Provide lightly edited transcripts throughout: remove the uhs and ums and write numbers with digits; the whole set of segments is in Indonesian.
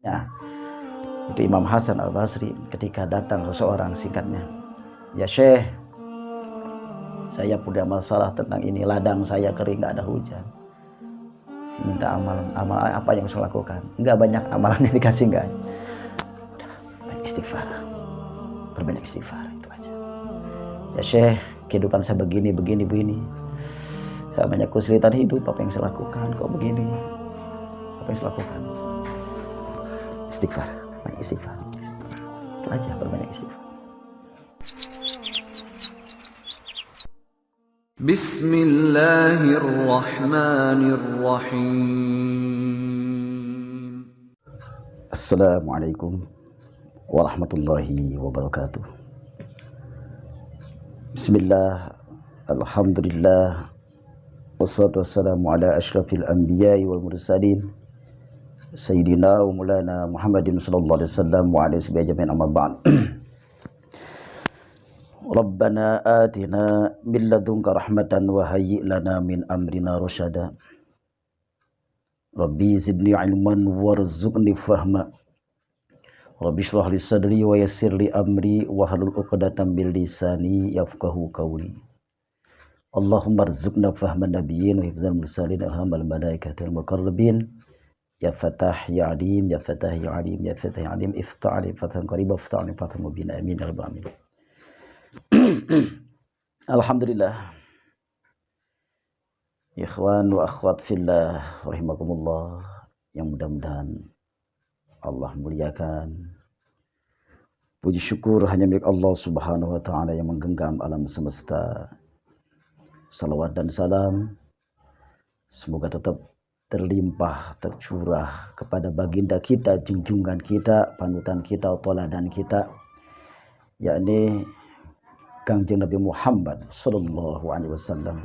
Ya, itu Imam Hasan Al-Basri ketika datang seseorang, singkatnya, ya Syekh, saya punya masalah tentang ini, ladang saya kering, nggak ada hujan, minta amalan, amal apa yang saya lakukan? Nggak banyak amalan yang dikasih, nggak, banyak istighfar, berbanyak istighfar, itu aja. Ya Syekh, kehidupan saya begini, saya banyak kesulitan hidup, apa yang saya lakukan kok begini, apa yang saya lakukan? Istighfar, banyak istighfar, itu aja, berbanyak istighfar. Bismillahirrahmanirrahim. Assalamualaikum warahmatullahi wabarakatuh. Bismillah, alhamdulillah, wassalatu wassalamu ala asyrafil anbiya'i wal mursalin Sayyidina wa maulana Muhammadin sallallahu alaihi wasallam wa ala alihi ajma'in, amma ba'd. Rabbana atina min ladunka rahmatan wa hayyi' lana min amrina rasyada. Rabbi zidni ilman warzuqni fahma. Rabbi shrah li sadri wa yassir li amri wa hlul 'uqdatam min lisani yafqahu qawli. Allahumma rzuqna fahman nabiyyin wa hifdzal mursalin alhamal malaikatil muqarrabin. Ya Fatah ya Alim, ya Fatah ya Alim, ya Fatah ya Alim, iftah li fathan qariba, iftah li fathan mubina, amin ya rabbal alamin. Alhamdulillah. Ikhwan wa akhwat fillah rahimakumullah, yang mudah-mudahan Allah muliakan. Puji syukur hanya milik Allah Subhanahu wa taala yang menggenggam alam semesta. Salawat dan salam semoga tetap terlimpah, tercurah kepada baginda kita, junjungan kita, panutan kita, teladan kita, yakni Kangjeng Nabi Muhammad sallallahu alaihi wasallam.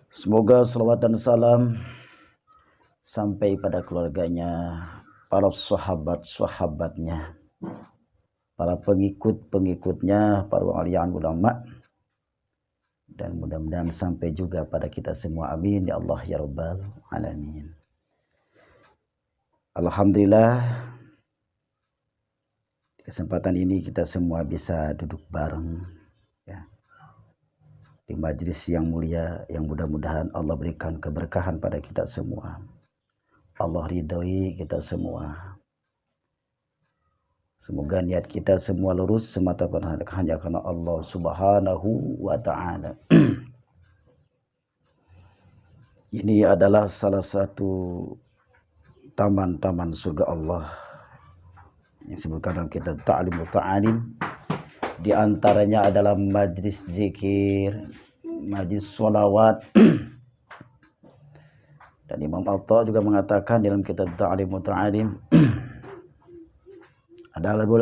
Semoga salawat dan salam sampai pada keluarganya, para sahabat-sahabatnya, para pengikut-pengikutnya, para walian ulama, dan mudah-mudahan sampai juga pada kita semua, amin ya Allah ya rabbal alamin. Alhamdulillah, di kesempatan ini kita semua bisa duduk bareng ya, di majelis yang mulia, yang mudah-mudahan Allah berikan keberkahan pada kita semua, Allah ridhoi kita semua. Semoga niat kita semua lurus semata hanya karena Allah Subhanahu wa ta'ala. Ini adalah salah satu taman-taman surga Allah yang disebutkan dalam kitab Ta'limut Ta'alim. Di antaranya adalah majlis zikir, majlis sholawat. Dan Imam Al-Tha juga mengatakan dalam kitab Ta'limut Ta'alim,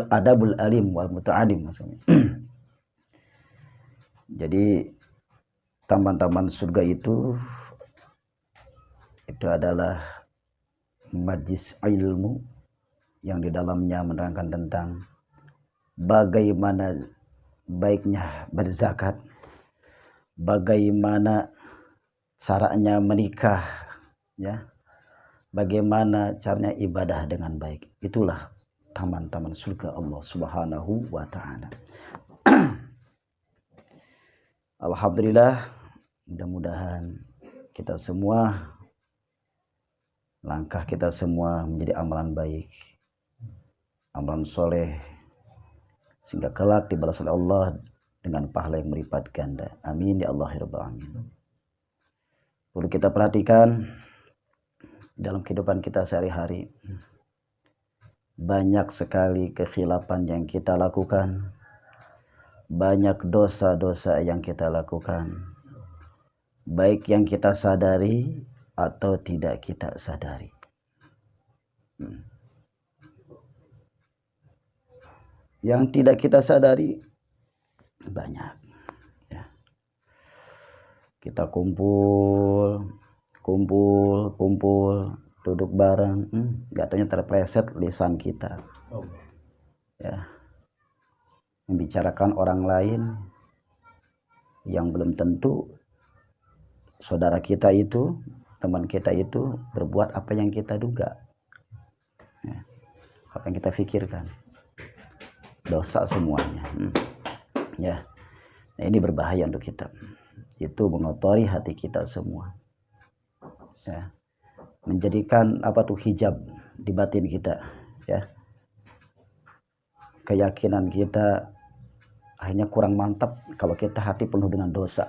adabul alim wal muta'alim maksudnya. Jadi taman-taman surga itu adalah majlis ilmu yang di dalamnya menerangkan tentang bagaimana baiknya berzakat, bagaimana caranya menikah, ya, bagaimana caranya ibadah dengan baik. Itulah taman-taman surga Allah Subhanahu wa ta'ala. Alhamdulillah, mudah-mudahan kita semua, langkah kita semua menjadi amalan baik, amalan soleh, sehingga kelak dibalas oleh Allah dengan pahala yang melipat ganda. Amin ya Allah ya rabbal alamin. Perlu kita perhatikan dalam kehidupan kita sehari-hari, banyak sekali kekhilafan yang kita lakukan, banyak dosa-dosa yang kita lakukan, baik yang kita sadari atau tidak kita sadari. Yang tidak kita sadari banyak ya. Kita kumpul, duduk bareng, katanya terpleset lisan kita ya, membicarakan orang lain yang belum tentu saudara kita itu, teman kita itu berbuat apa yang kita duga apa yang kita pikirkan, dosa semuanya. Ya, nah, ini berbahaya untuk kita. Itu mengotori hati kita semua. Ya, menjadikan apa tuh hijab di batin kita. Ya, keyakinan kita akhirnya kurang mantap kalau kita hati penuh dengan dosa.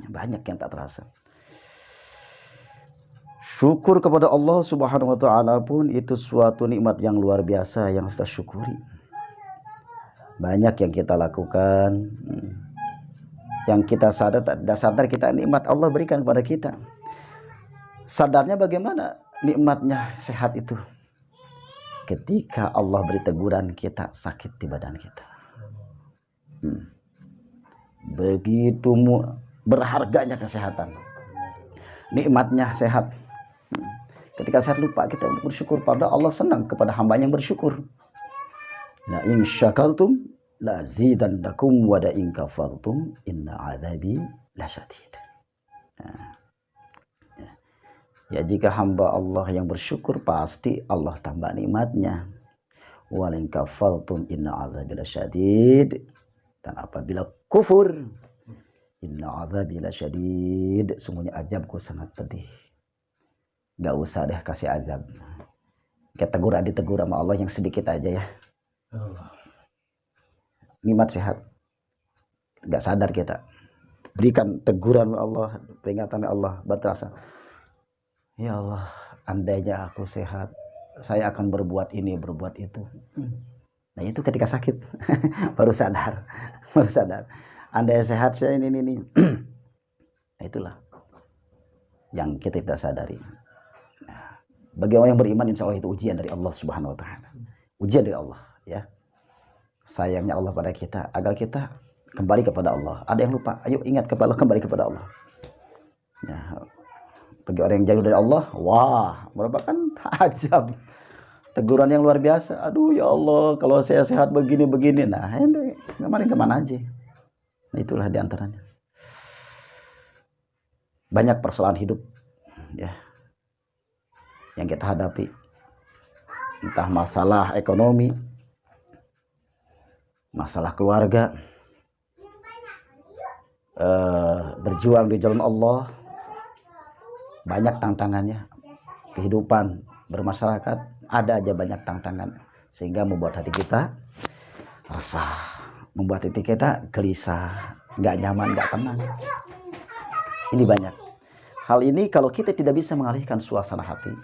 Banyak yang tak terasa. Syukur kepada Allah Subhanahu wa taala pun itu suatu nikmat yang luar biasa yang harus kita syukuri. Banyak yang kita lakukan, yang kita sadar tidak sadar kita nikmat Allah berikan kepada kita. Sadarnya bagaimana nikmatnya sehat itu? Ketika Allah beri teguran kita sakit di badan kita. Begitu berharganya kesehatan. Nikmatnya sehat. Ketika sehat lupa kita bersyukur pada Allah, senang kepada hamba yang bersyukur. La in syakartum la zidannakum wa la in kafartum inna adzabi lasyadid. Ya, jika hamba Allah yang bersyukur pasti Allah tambah nikmatnya. Wa la in kafartum inna adzabi lasyadid. Dan apabila kufur, inna adzabi lasyadid, sungguhnya azabku sangat pedih. Gak usah deh kasih azab. Kita ditegur sama Allah yang sedikit aja ya. Nikmat sehat. Gak sadar kita. Berikan teguran Allah, peringatan Allah, berterasa. Ya Allah, andainya aku sehat, saya akan berbuat ini, berbuat itu. Nah itu ketika sakit baru sadar. Andai sehat saya ini. Nah, itulah yang kita tidak sadari. Nah, bagi orang yang beriman insya Allah itu ujian dari Allah Subhanahu wa taala. Ujian dari Allah ya. Sayangnya Allah pada kita agar kita kembali kepada Allah. Ada yang lupa, ayo ingat kepada Allah, kembali kepada Allah. Ya, bagi orang yang jauh dari Allah, wah, merupakan azab. Teguran yang luar biasa. Aduh ya Allah, kalau saya sehat begini. Nah, ini kemarin kemana aja? Nah, itulah diantaranya. Banyak persoalan hidup ya yang kita hadapi, entah masalah ekonomi, masalah keluarga, berjuang di jalan Allah, banyak tantangannya. Kehidupan bermasyarakat ada aja banyak tantangan, sehingga membuat hati kita resah, membuat hati kita gelisah, nggak nyaman, nggak tenang. Ini banyak. Hal ini kalau kita tidak bisa mengalihkan suasana hati,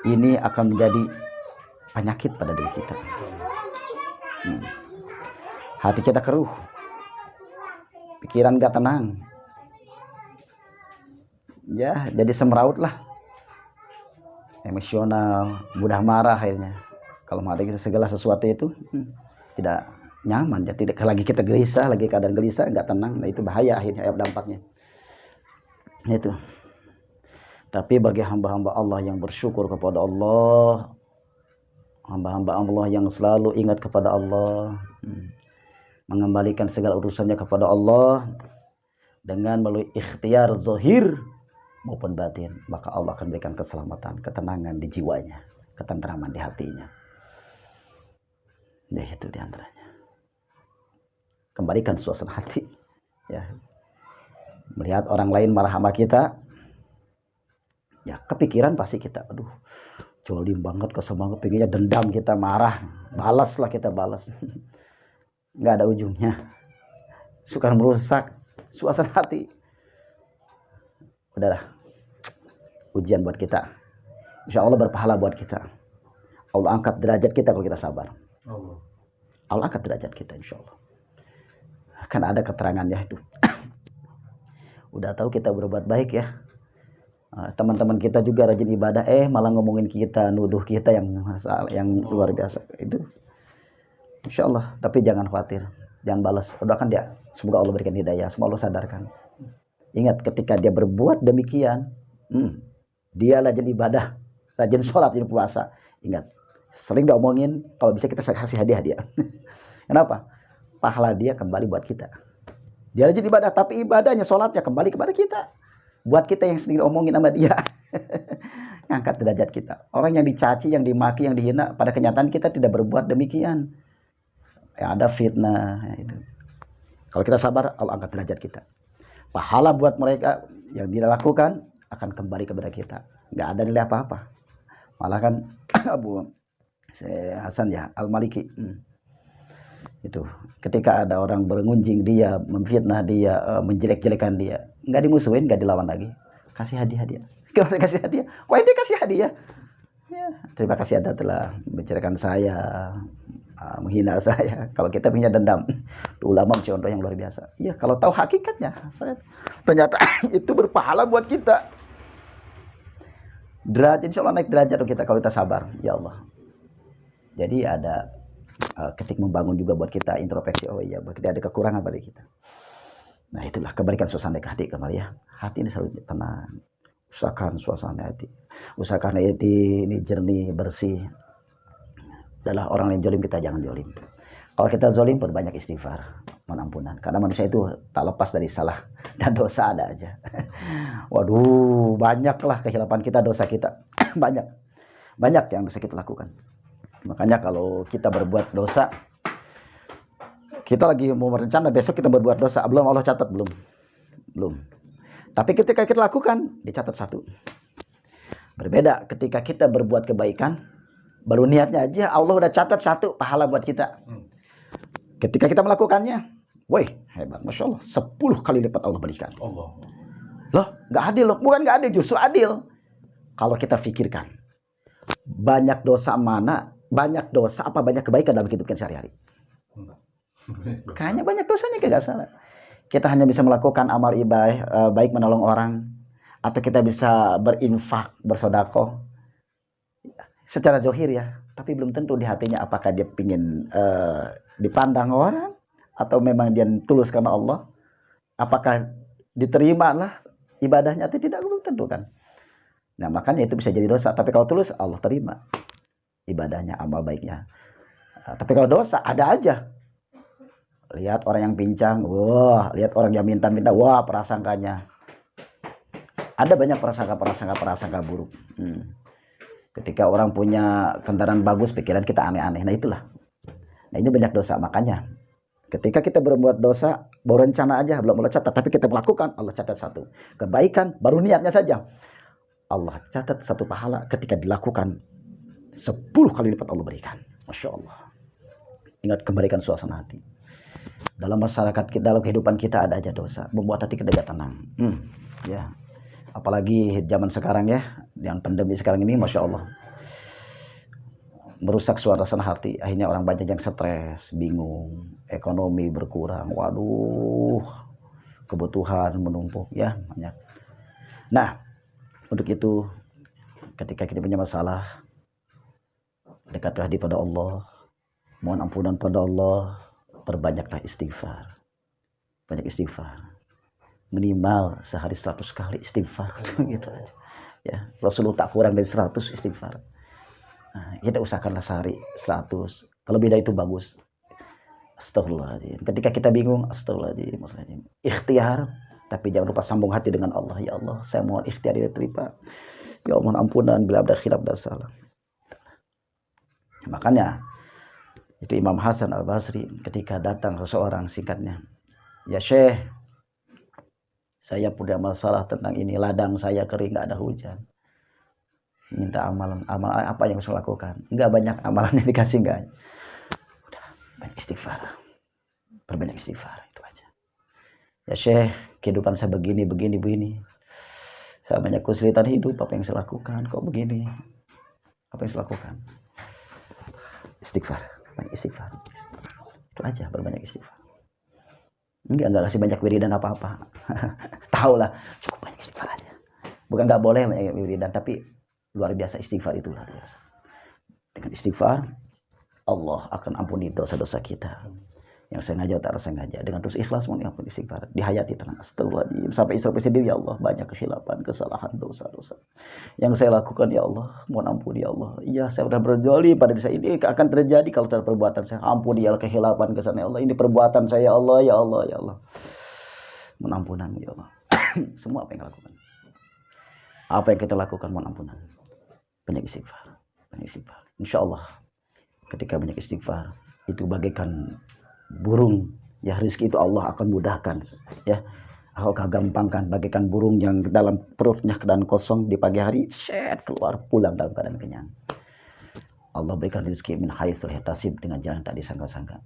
ini akan menjadi penyakit pada diri kita. Hati kita keruh, pikiran gak tenang, ya jadi semeraut lah, emosional, mudah marah akhirnya. Kalau menghadapi segala sesuatu itu tidak nyaman, ya tidak lagi kita gelisah, lagi keadaan gelisah, nggak tenang. Nah itu bahaya akhirnya dampaknya. Itu. Tapi bagi hamba-hamba Allah yang bersyukur kepada Allah, hamba-hamba Allah yang selalu ingat kepada Allah, mengembalikan segala urusannya kepada Allah dengan melalui ikhtiar zahir maupun batin, maka Allah akan berikan keselamatan, ketenangan di jiwanya, ketentraman di hatinya. Ya itu diantaranya. Kembalikan suasana hati. Ya. Melihat orang lain marah sama kita, ya kepikiran pasti kita, aduh, jolim banget, kesel banget, pengennya dendam, kita marah, balaslah kita balas. Nggak ada ujungnya. Suka merusak suasana hati. Udahlah, ujian buat kita. Insya Allah berpahala buat kita. Allah angkat derajat kita kalau kita sabar. Allah angkat derajat kita insya Allah. Kan ada keterangannya itu. Udah tahu kita berbuat baik ya. Teman-teman kita juga rajin ibadah, malah ngomongin kita, nuduh kita yang luar biasa itu. Insya Allah. Tapi jangan khawatir, jangan balas. Doakan dia, semoga Allah berikan hidayah, semoga Allah sadarkan. Ingat ketika dia berbuat demikian, dia rajin ibadah, rajin sholat, rajin puasa. Ingat, sering diomongin, kalau bisa kita kasih hadiah. Kenapa? Pahala dia kembali buat kita. Dia rajin ibadah, tapi ibadahnya, sholatnya kembali kepada kita. Buat kita yang sering omongin sama dia. ngangkat derajat kita. Orang yang dicaci, yang dimaki, yang dihina, pada kenyataan kita tidak berbuat demikian. Yang ada fitnah, ya itu. Kalau kita sabar, Allah angkat derajat kita. Pahala buat mereka yang dilakukan akan kembali kepada kita. Nggak ada nilai apa-apa. Malah kan Abu Hasan ya Al-Maliki itu ketika ada orang bergunjing dia, memfitnah dia, menjelek-jelekan dia, nggak dimusuhin, nggak dilawan lagi, kasih hadiah. Kasih hadiah. Kok dia kasih hadiah? Ya, terima kasih Anda telah menceritakan saya, menghina saya. Kalau kita punya dendam, ulama contoh yang luar biasa. Iya, kalau tahu hakikatnya, ternyata itu berpahala buat kita. Derajat, insya Allah naik derajat kita kalau kita sabar, ya Allah. Jadi ada ketik membangun juga buat kita introspeksi. Oh iya, kita ada kekurangan pada kita. Nah itulah kebalikan suasana hati kembali ya. Hati ini selalu tenang. Usahakan suasana hati. Usahakan hati ini jernih, bersih. Adalah orang yang jolim, kita jangan jolim. Kalau kita zolim, perbanyak istighfar, pengampunan. Karena manusia itu tak lepas dari salah dan dosa ada aja. Waduh, banyaklah kehilapan kita, dosa kita. Banyak yang bisa kita lakukan. Makanya kalau kita berbuat dosa, kita lagi mau merencana besok kita berbuat dosa, belum Allah catat, belum. Tapi ketika kita lakukan, dicatat satu. Berbeda ketika kita berbuat kebaikan, baru niatnya aja Allah udah catat satu pahala buat kita. Ketika kita melakukannya, woi hebat, Masya Allah, 10 kali lipat Allah berikan. Allah. Loh, gak adil loh, bukan gak adil, justru adil. Kalau kita pikirkan, banyak dosa mana, banyak dosa apa banyak kebaikan dalam kehidupan sehari-hari? Kayaknya banyak dosanya, gak salah. Kita hanya bisa melakukan amal ibadah, baik menolong orang, atau kita bisa berinfak, bersedekah secara zohir ya, tapi belum tentu di hatinya apakah dia ingin dipandang orang atau memang dia tulus karena Allah. Apakah diterima lah ibadahnya atau tidak, belum tentu kan. Nah makanya itu bisa jadi dosa. Tapi kalau tulus, Allah terima ibadahnya, amal baiknya. Tapi kalau dosa, ada aja. Lihat orang yang pincang, wah, lihat orang yang minta-minta, wah, prasangkanya. Ada banyak prasangka buruk. Ketika orang punya kendaraan bagus, pikiran kita aneh-aneh. Nah itulah. Nah ini banyak dosa. Makanya ketika kita berbuat dosa, baru rencana aja, belum Allah catat. Tapi kita melakukan, Allah catat satu. Kebaikan, baru niatnya saja, Allah catat satu pahala. Ketika dilakukan, 10 kali lipat Allah berikan. Masya Allah. Ingat, kembalikan suasana hati. Dalam masyarakat kita, dalam kehidupan kita ada aja dosa, membuat hati kita gak tenang. Ya, apalagi zaman sekarang ya, yang pandemi sekarang ini, Masya Allah, merusak suasana hati. Akhirnya orang banyak yang stres, bingung, ekonomi berkurang, waduh, kebutuhan menumpuk ya, banyak. Nah, untuk itu ketika kita punya masalah, dekatlah pada Allah, mohon ampunan pada Allah, perbanyaklah istighfar. Banyak istighfar. Minimal sehari 100 kali istighfar gitu aja. Ya, Rasulullah tak kurang dari 100 istighfar. Nah, kita usahakanlah sehari 100. Kalau lebih dari itu bagus. Astagfirullahaladzim. Ketika kita bingung, astagfirullahaladzim. Ikhtiar, tapi jangan lupa sambung hati dengan Allah. Ya Allah, saya mohon ikhtiar diterima. Ya Allah, mohon ampunan bila ada khilaf dan salah. Makanya itu Imam Hasan Al-Basri ketika datang seseorang, singkatnya, ya Syekh, saya punya masalah tentang ini, ladang saya kering, nggak ada hujan, minta amalan apa yang saya lakukan? Nggak banyak amalan yang dikasih, nggak. Udah, banyak istighfar, perbanyak istighfar, itu aja. Ya Syekh, kehidupan saya begini, saya banyak kesulitan hidup, apa yang saya lakukan? Kok begini? Apa yang saya lakukan? Istighfar, banyak istighfar. Itu aja, berbanyak istighfar. Enggak kasih banyak wiridan apa-apa. Tahu lah, cukup banyak istighfar aja. Bukan nggak boleh banyak wiridan, tapi luar biasa istighfar itu luar biasa. Dengan istighfar, Allah akan ampuni dosa-dosa kita. Yang sengaja atau tak sengaja. Dengan terus ikhlas mohon ampun, istighfar. Dihayati tenang. Astagfirullahaladzim. Sampai introspeksi diri, ya Allah, banyak kehilapan, kesalahan, dosa-dosa yang saya lakukan, ya Allah, mohon ampuni ya Allah. Iya, saya sudah berjoli pada diri saya, ini akan terjadi kalau terhadap perbuatan saya. Ampuni ya Allah, kehilapan, kesalahan, ya Allah. Ini perbuatan saya, ya Allah, ya Allah, ya Allah. Mohon ampunan, ya Allah. Semua apa yang kita lakukan. Apa yang kita lakukan, mohon ampunan. banyak istighfar, banyak istighfar. Insya Allah ketika banyak istighfar itu bagaikan burung, ya rezeki itu Allah akan mudahkan, ya Allah akan gampangkan, bagaikan burung yang dalam perutnya keadaan kosong di pagi hari, set keluar pulang dalam keadaan kenyang. Allah berikan rezeki min haitsu la yahtasib, dengan jalan tak disangka-sangka.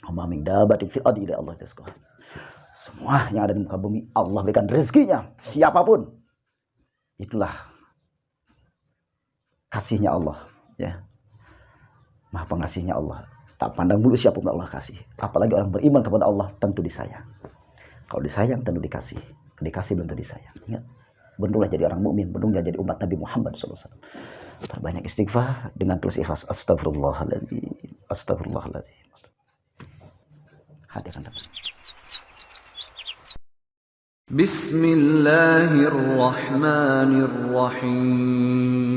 Wa min dabatin fil ardi illa Allah rizquha. Semua yang ada di muka bumi Allah berikan rezekinya, siapapun. Itulah kasihnya Allah, ya. Maha pengasihnya Allah. Tak pandang bulu siapapun Allah kasih. Apalagi orang beriman kepada Allah tentu disayang. Kalau disayang tentu dikasih. Dikasih belum tentu disayang. Ingat, bentuklah jadi orang mukmin, bentuklah jadi umat Nabi Muhammad SAW. Perbanyak istighfar dengan tulus ikhlas. Astagfirullahaladzim. Astagfirullahaladzim. Hadirkan teman. Bismillahirrahmanirrahim.